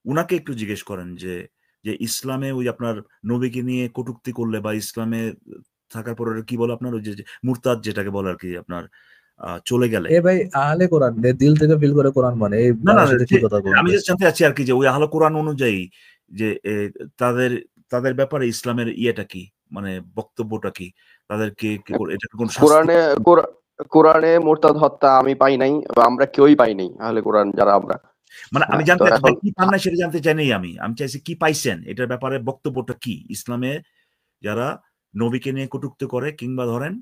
উনাকে একটু জিজ্ঞেস করেন যে যে ইসলামে ওই আপনার নবীকে নিয়ে কটূক্তি করলে বা ইসলামে থাকার পর ওরা কি বলে আপনার ওই যে মুরতাদ যেটাকে বলে আর কি আপনার চলে গেলে এ ভাই আহলে কোরআন দিল থেকে ফিল করে কোরআন মানে এই না না বাবার সাথে কি কথা কোন আমি ভাই? জাস্ট জানতে চাচ্ছি আর কি যে ওই আহলে কোরআন অনুযায়ী যে তাদের তাদের ব্যাপারে ইসলামের ইয়েটা কি, মানে বক্তব্যটা কি, তাদেরকে এটা কোন শাস্তি? কোরআনে কোরআনে মোরতাদ হত্যা আমি পাই নাই, বা আমরা কেউই পাই নাই আহলে কোরআন যারা আমরা। মানে আমি হ্যাঁ, তো জানতে চাচ্ছি এখন ভাই কি পান না সেটা জানতে চাই নাই, আমি চাইছি কি পাইছেন এটার ব্যাপারে বক্তব্যটা কি ইসলামে, যারা নবীকে নিয়ে কটূক্তি করে কিংবা ধরেন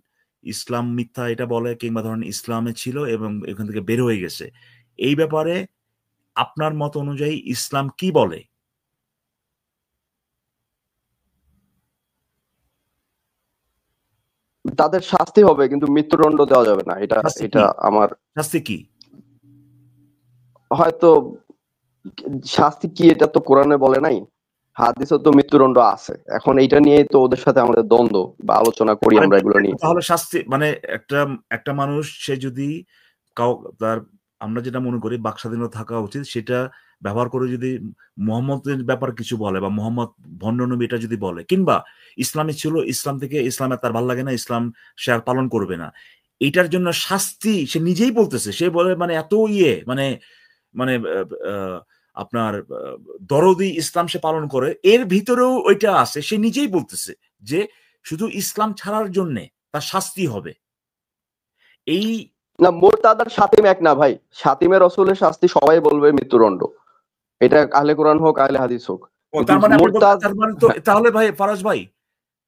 ইসলাম মিথ্যা এটা বলে কিংবা ধরেন ইসলামে ছিল এবং এখান থেকে বের হয়ে গেছে, এই ব্যাপারে আপনার মত অনুযায়ী ইসলাম কি বলে? তাদের শাস্তি হবে, কিন্তু মৃত্যুদণ্ড দেওয়া যাবে না। এটা শাস্তি কি? এটা আমার শাস্তি কি? হয়তো শাস্তি কি এটা তো কোরআনে বলে নাই, হাদিসে তো মৃত্যুদণ্ড আছে। এখন এইটা নিয়েই তো ওদের সাথে আমাদের দ্বন্দ্ব বা আলোচনা করি আরে আমরা এগুলো নিয়ে। তাহলে শাস্তি মানে একটা একটা মানুষ সে যদি তার আমরা যেটা মনে করি বাক স্বাধীনতা থাকা উচিত সেটা ব্যবহার করে যদি মোহাম্মদের ব্যাপার কিছু বলে বা মোহাম্মদ ভণ্ড নবী এটা যদি বলে কিংবা ইসলামী ছিল ইসলাম থেকে ইসলামে তার ভালো লাগে না, ইসলাম সে আর পালন করবে না, এটার জন্য শাস্তি সে নিজেই বলতেছে, সে বলে মানে এত মানে মানে আপনার দরদি ইসলাম সে পালন করে, এর ভিতরেও ওইটা আছে, সে নিজেই বলতেছে যে শুধু ইসলাম ছাড়ার জন্য তার শাস্তি হবে। এই না, মোরতাদ আর শাতিম এক না ভাই। শাতিমে রসুলের শাস্তি সবাই বলবে মৃত্যুদণ্ড, এটা আহলে কোরআন হোক আহলে হাদিস হোক। কিন্তু তার মানে আপনি মোরতাদ, তার মানে তো হ্যাঁ, তাহলে ভাই ফারাজ ভাই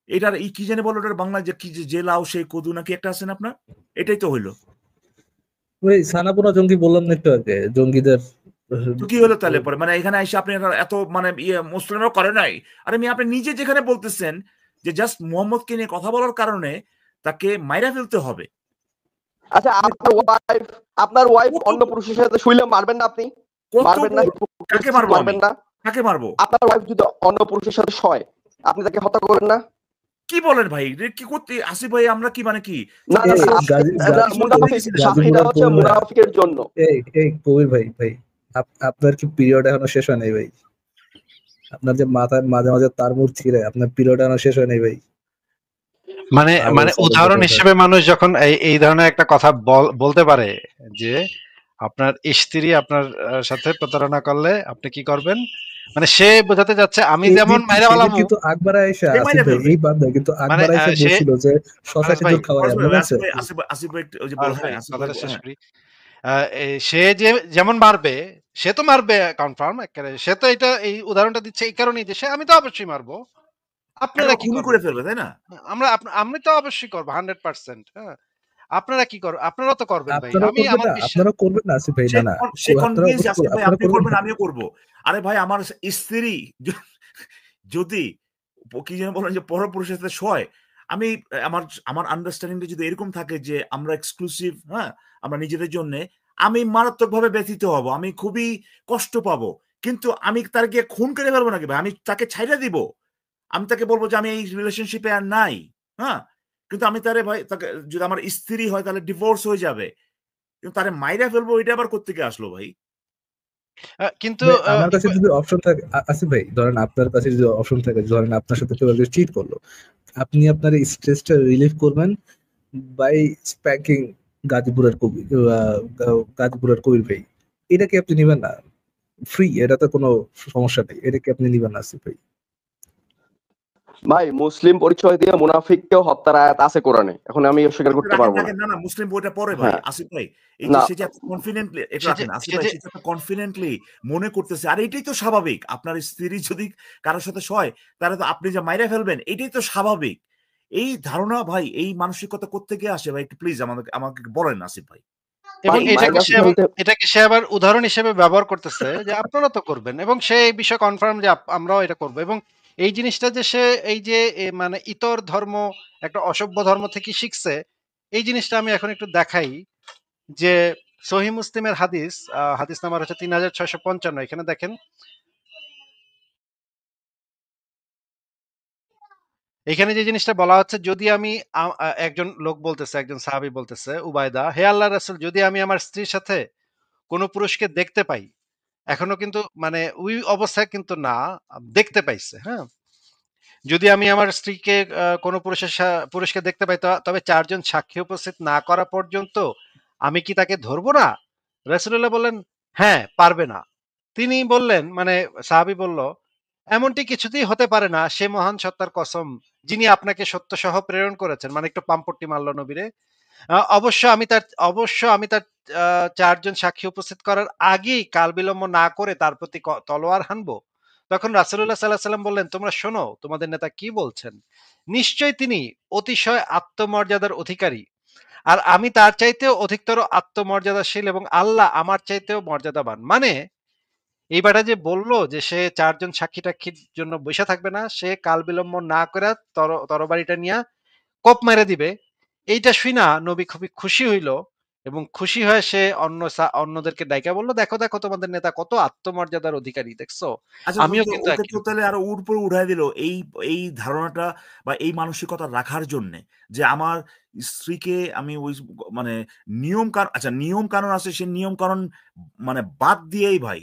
এটার এই কি জানে বলো ওটার বাংলা যে কি যে লাউ সেই কদু নাকি একটা আছে না আপনার, এটাই তো হইলো। ওই সানাপুরা জঙ্গি বললাম না একটু আগে, জঙ্গিদের তো কি হলো তাহলে পরে, মানে এখানে এসে আপনি এত মানে ইয়ে মুসলিমরা করে নাই, আরে আপনি নিজে যেখানে বলতেছেন যে জাস্ট মোহাম্মদকে নিয়ে কথা বলার কারণে তাকে মাইরা ফেলতে হবে। আচ্ছা, আপনার ওয়াইফ অন্য পুরুষের সাথে শুইলে মারবেন না? আপনি কত মারবেন না? কাকে মারবো আমি? মারবেন না? কাকে মারবো? আপনার ওয়াইফ যদি অন্য পুরুষের সাথে শয়, আপনি তাকে হত্যা করবেন না? কি বলেন ভাই, কি করতে আসিফ ভাই, আমরা কি মানে কি না না না, এটা হচ্ছে মুনাফিকের জন্য। এই কবির ভাই ভাই আপনার কি পিরিয়ড এখনো শেষ হয় নাই ভাই? আপনার যে মাথায় মাঝে মাঝে তার মুখ ছিঁড়ে, আপনার পিরিয়ড এখনো শেষ হয় নাই ভাই? মানে মানে উদাহরণ হিসেবে মানুষ যখন এই ধরনের একটা কথা বলতে পারে যে আপনার স্ত্রী আপনার সাথে প্রতারণা করলে আপনি কি করবেন, মানে সে বোঝাতে যাচ্ছে আমি যেমন মাইরা বালামু, কিন্তু আকবর আয়েশা আসিফ ভাই এই বাদ দেয়, কিন্তু মানে আকবর আয়েশা সে বলছিল যে শশা খেজুর খাওয়ায়, মনে আছে? আসিফ ভাই ওই যে বলো, হ্যাঁ আসিফ ভাই কথাটা শেষ করি। সে যে যেমন মারবে, সে তো মারবে কনফার্ম, সে তো এটা এই উদাহরণটা দিচ্ছে এই কারণেই যে আমি তো অবশ্যই মারবো, আপনারা কি খুবই করে ফেলবে তাই না? আমি তো অবশ্যই করবো 100%। হ্যাঁ, আপনারা কি করবেন? আপনারাও তো করবেন ভাই। আপনারা আমি করবেন আমার না, বিশ্বাস আপনারা করবেন না আসিফ ভাই, না না সে কনভিন্স আসিফ ভাই আপনারা আপনি করবেন করবেন না। আমিও করব। আরে ভাই আমার স্ত্রী যদি কি যেন বলেন যে পরপুরুষের সাথে শয়, আমি আমার আমার আন্ডারস্ট্যান্ডিংটা যদি এরকম থাকে যে আমরা এক্সক্লুসিভ, হ্যাঁ আমরা নিজেদের জন্য, আমি মারাত্মকভাবে ব্যথিত হব, আমি খুবই কষ্ট পাবো, কিন্তু আমি তার গিয়ে খুন করে ফেলবো নাকি ভাই? আমি তাকে ছাইড়া দিব, আমি তাকে বলবো যে আমি এই রিলেশনশিপে আর নাই, হ্যাঁ কিন্তু আমি তারে ভাই তাকে যদি আমার স্ত্রী হয় তাহলে ডিভোর্স হয়ে যাবে, কিন্তু তারে মাইরা ফেলবো এটা আবার কোত্থেকে আসলো ভাই? কিন্তু ভাই আমার কাছে যদি অপশন থাকে আসিফ ভাই, ধরেন আপনার কাছে যদি অপশন থাকে, ধরেন আপনার সাথে কেউ একজন চিট করলো, আপনি আপনার স্ট্রেসটা রিলিফ করবেন বাই স্প্যাকিং গাজীপুরের কবি, গাজীপুরের কবির ভাই, এটা কি আপনি নিবেন না? ফ্রি, এটাতে কোনো সমস্যা নেই, এটা কি আপনি নিবেন না আসিফ ভাই? ভাই, মুসলিম পরিচয় দিয়ে মুনাফিককেও হত্যার আয়াত আছে কোরআনে, এখন আমি অস্বীকার করতে পারবো না। না না মুসলিম বইটা পরে ভাই হ্যাঁ, আসিফ ভাই, এই যে না, সে যে কনফিডেন্টলি এটা সে যে রাখেন আসিফ সে ভাই, যে সে যে কনফিডেন্টলি মনে করতেছে, আর এটাই তো স্বাভাবিক, আপনার স্ত্রী যদি কারোর সাথে শয় তাহলে তো আপনি যে মাইরা ফেলবেন এটাই তো স্বাভাবিক। এই ধারণা ভাই, এই মানসিকতা কোত্থেকে আসে ভাই, একটু প্লিজ আমাকে বলেন আসিফ ভাই। এবং ভাই মায়ের কাছে ফেলতে এটাকে সে আবার উদাহরণ হিসেবে ব্যবহার করতেছে যে আপনারা তো করবেন, এবং সে এই বিষয়ে কনফার্ম যে আমরাও এটা করব। এবং এই জিনিসটা যে সে এই যে মানে ইতর ধর্ম, একটা অসভ্য ধর্ম থেকে শিখছে, এই জিনিসটা আমি এখন একটু দেখাই যে সহিহ মুসলিমের হাদিস, হাদিস নাম্বার হচ্ছে 3655। এখানে দেখেন, এখানে যে জিনিসটা বলা হচ্ছে, যদি আমি একজন লোক বলতেছে, একজন সাহাবী বলতেছে, উবায়দা, হে আল্লাহর রাসূল, যদি আমি আমার স্ত্রীর সাথে কোন পুরুষকে দেখতে পাই এখনো কিন্তু মানে ওই অবস্থায় কিন্তু না, দেখতে পাইছে, হ্যাঁ? যদি আমি আমার স্ত্রীকে কোনো পুরুষকে দেখতে পাই তবে ৪ জন সাক্ষী উপস্থিত না করা পর্যন্ত আমি কি তাকে ধরবো না? রাসূলুল্লাহ বললেন, "হ্যাঁ, পারবে না।" তিনি বললেন মানে সাহাবী বলল, "এমনটি কিছুতেই হতে পারে না। সে মহান সত্তার কসম, যিনি আপনাকে সত্যসহ প্রেরণ করেছেন।" মানে একটু পামপট্টি মারল নবীরে। অবশ্য আমি তার আ ৪ জন সাক্ষী উপস্থিত করার আগেই কালবিলম্ব না করে তার প্রতি তলোয়ার হানবো? তখন রাসূলুল্লাহ সাল্লাল্লাহু আলাইহি ওয়াসাল্লাম বললেন, "তোমরা শোনো, তোমাদের নেতা কি বলছেন। নিশ্চয়ই তিনি অতিশয় আত্মমর্যাদার অধিকারী। আর আমি তার চাইতেও অধিকতর আত্মমর্যাদাশীল এবং আল্লাহ আমার চাইতেও মর্যাদাবান।" মানে এই বেটা যে বলল যে সে ৪ জন সাক্ষী-টাক্ষীর জন্য বইসা থাকবে না, সে কালবিলম্ব না কইরা তরবারিটা নিয়া কোপ মেরে দিবে। এইটা শুইনা নবী খুবই খুশি হইল এবং খুশি হয়ে সে অন্যদেরকে ডাইকা বলল, "দেখো, দেখো তোমাদের নেতা কত আত্মমর্যাদার অধিকারী। দেখছো? আচ্ছা, আমিও কিন্তু ওকে একই তো রকম।" তাহলে আরো উপরে উঠায় দিল এই এই ধারণাটা বা এই মানসিকতা রাখার জন্যে যে আমার স্ত্রীকে আমি ওই মানে আচ্ছা নিয়ম কানুন আছে, সে নিয়ম কানুন মানে বাদ দিয়েই ভাই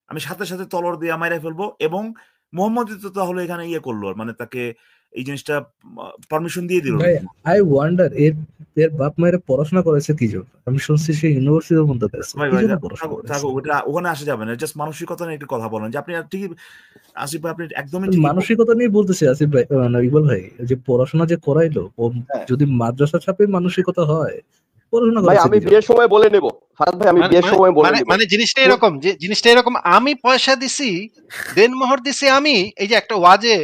আমি সাথে সাথে তলোয়ার দিয়ে মাইরা ফেলবো। এবং মোহাম্মদ তো তাহলে এখানে ইয়ে করলো মানে তাকে এই জিনিসটা পারমিশন দিয়ে দিল ভাই নাকি? আই ওয়ান্ডার এর এর বাপ মায়ের পড়াশোনা করেছে কি জন্য? আমি শুনছি সে ইউনিভার্সিটির মধ্যে আছে। ভাই কি ভাই জন্য পড়াশোনা করেছে? ওটা ওখানে আসা যাবে না, জাস্ট মানসিকতা নিয়ে একটু কথা বলেন যে আপনি ঠিকই আসিফ ভাই, আপনি একদমই ঠিকই মানসিকতা নিয়ে বলতেছি আসিফ ভাই, ইকবাল ভাই, যে পড়াশোনা যে করাইলো ও হ্যাঁ যদি মাদ্রাসা ছাপে মানসিকতা হয়, পড়াশোনা ভাই, করেছে আমি কি জন্য? বিয়ের সময় বলে নেব। ফারাদ ভাই, আমি মানে বিয়ের মানে সময় বলে মানে নেব। মানে জিনিসটা এরকম আমি পয়সা দিছি, দেনমোহর দিছি আমি। এই যে একটা ওয়াজে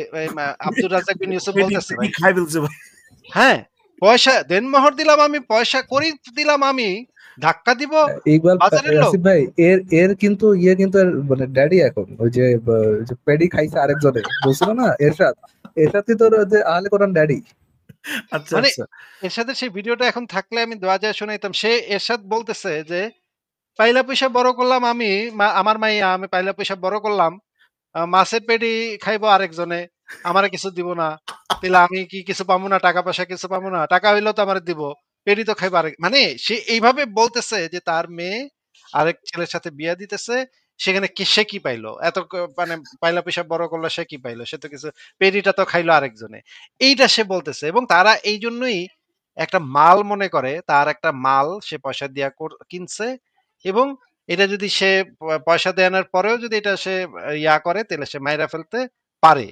আব্দুর রাজ্জাক বিন ইউসুফ পেটি বলতেছে পেটি ভাই, খাই ফেলছে ভাই। হ্যাঁ, পয়সা দেনমোহর দিলাম আমি, পয়সা কড়ি দিলাম আমি, ধাক্কা দিব ইকবাল বাজারের লোক। আসিফ ভাই, এর এর কিন্তু কিন্তু এর মানে ড্যাডি এখন ওই যে যে পেডি খাইছে আরেকজনে বলছিল না, এরশাদ। এরশাদই তোর যে আহলে কোরআন ড্যাডি। আচ্ছা মানে আচ্ছা। এরশাদের সেই ভিডিওটা এখন থাকলে আমি দোয়া যায় শুনাইতাম। সে এরশাদ বলতেছে যে, "পাইলা পয়সা বড় করলাম আমি, আমার মাইয়া আমি পাইলা পয়সা বড় করলাম। মাছের পেটি খাইবো আরেকজনে, আমারে কিছু দিব না। তাইলে আমি কি কিছু পামু না? টাকা-পয়সা কিছু পামু না? টাকা হইলেও তো আমারে দিব। পেটি তো খাইবো আরেক।" মানে সে এইভাবে বলতেছে যে তার মেয়ে আরেক ছেলের সাথে বিয়া দিতেছে। সেখানে সে কি পাইলো? এত মানে পাইলা পয়সা বড় করলো, সে কি পাইলো? সে তো কিছু, পেটিটা তো খাইলো আরেকজনে। এইটা সে বলতেছে এবং তারা এইজন্যই একটা মাল মনে করে, তার একটা মাল সে পয়সা দিয়া কিনছে এবং এটা যদি সে পয়সা দেয়ানোর পরেও যদি এটা সে ইয়া করে তাইলে সে মাইরা ফেলতে পারে।